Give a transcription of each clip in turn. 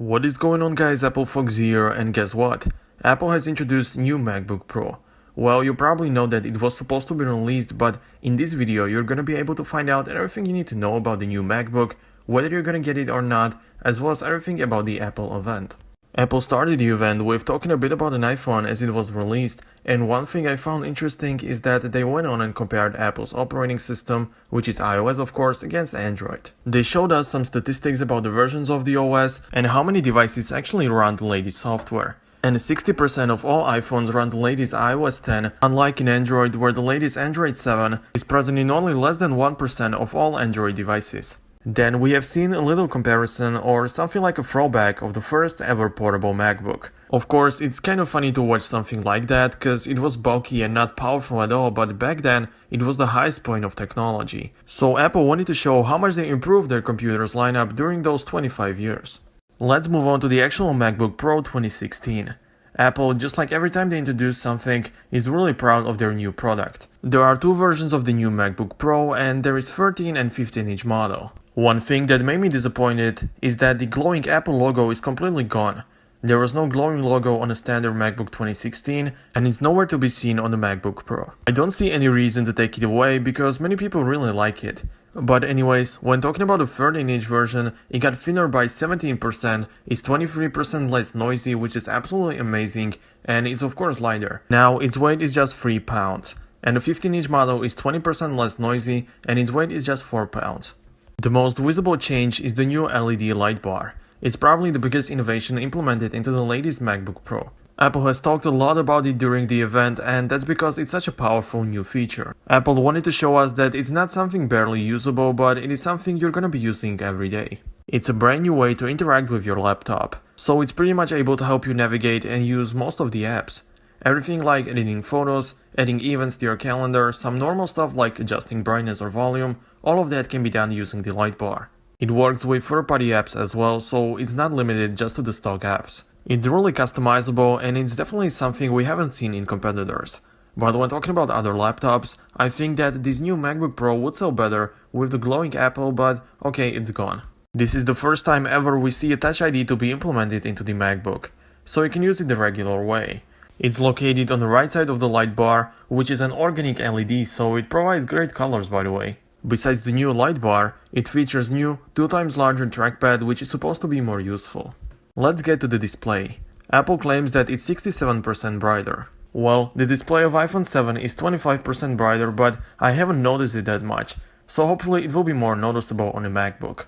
What is going on, guys? Apple Fox here, and guess what? Apple has introduced new MacBook Pro. Well, you probably know that it was supposed to be released, but in this video you're gonna be able to find out everything you need to know about the new MacBook, whether you're gonna get it or not, as well as everything about the Apple event. Apple started the event with talking a bit about an iPhone as it was released, and one thing I found interesting is that they went on and compared Apple's operating system, which is iOS of course, against Android. They showed us some statistics about the versions of the OS and how many devices actually run the latest software. And 60% of all iPhones run the latest iOS 10, unlike in Android where the latest Android 7 is present in only less than 1% of all Android devices. Then we have seen a little comparison or something like a throwback of the first ever portable MacBook. Of course, it's kind of funny to watch something like that cause it was bulky and not powerful at all, but back then it was the highest point of technology. So Apple wanted to show how much they improved their computers lineup during those 25 years. Let's move on to the actual MacBook Pro 2016. Apple, just like every time they introduce something, is really proud of their new product. There are two versions of the new MacBook Pro and there is 13 and 15-inch model. One thing that made me disappointed is that the glowing Apple logo is completely gone. There was no glowing logo on a standard MacBook 2016 and it's nowhere to be seen on the MacBook Pro. I don't see any reason to take it away because many people really like it. But anyways, when talking about the 13-inch version, it got thinner by 17%, it's 23% less noisy, which is absolutely amazing, and it's of course lighter. Now its weight is just 3 pounds, and the 15-inch model is 20% less noisy and its weight is just 4 pounds. The most visible change is the new LED light bar. It's probably the biggest innovation implemented into the latest MacBook Pro. Apple has talked a lot about it during the event, and that's because it's such a powerful new feature. Apple wanted to show us that it's not something barely usable, but it is something you're gonna be using every day. It's a brand new way to interact with your laptop, so it's pretty much able to help you navigate and use most of the apps. Everything like editing photos, adding events to your calendar, some normal stuff like adjusting brightness or volume, all of that can be done using the light bar. It works with third-party apps as well, so it's not limited just to the stock apps. It's really customizable and it's definitely something we haven't seen in competitors. But when talking about other laptops, I think that this new MacBook Pro would sell better with the glowing Apple, but okay, it's gone. This is the first time ever we see a Touch ID to be implemented into the MacBook, so you can use it the regular way. It's located on the right side of the light bar, which is an organic LED, so it provides great colors by the way. Besides the new light bar, it features new 2 times larger trackpad, which is supposed to be more useful. Let's get to the display. Apple claims that it's 67% brighter. Well, the display of iPhone 7 is 25% brighter, but I haven't noticed it that much, so hopefully it will be more noticeable on a MacBook.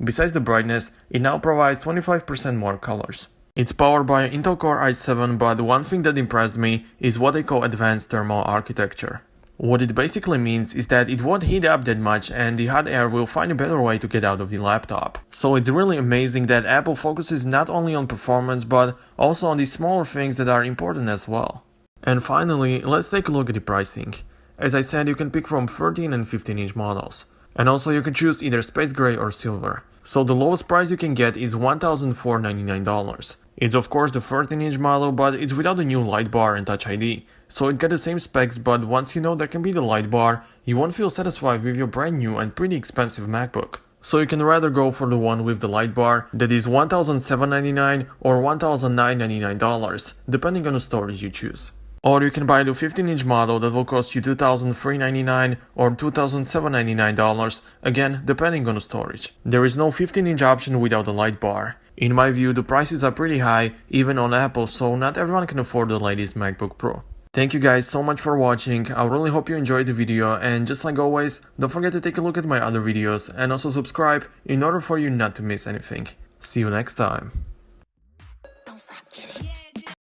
Besides the brightness, it now provides 25% more colors. It's powered by an Intel Core i7, but one thing that impressed me is what they call advanced thermal architecture. What it basically means is that it won't heat up that much and the hot air will find a better way to get out of the laptop. So it's really amazing that Apple focuses not only on performance but also on the smaller things that are important as well. And finally, let's take a look at the pricing. As I said, you can pick from 13 and 15-inch models. And also you can choose either space gray or silver. So the lowest price you can get is $1,499. It's of course the 13-inch model, but it's without the new light bar and Touch ID. So it got the same specs, but once you know there can be the light bar, you won't feel satisfied with your brand new and pretty expensive MacBook. So you can rather go for the one with the light bar that is $1,799 or $1,999, depending on the storage you choose. Or you can buy the 15-inch model that will cost you $2,399 or $2,799, again depending on the storage. There is no 15-inch option without the light bar. In my view, the prices are pretty high, even on Apple, so not everyone can afford the latest MacBook Pro. Thank you guys so much for watching. I really hope you enjoyed the video, and just like always, don't forget to take a look at my other videos and also subscribe in order for you not to miss anything. See you next time.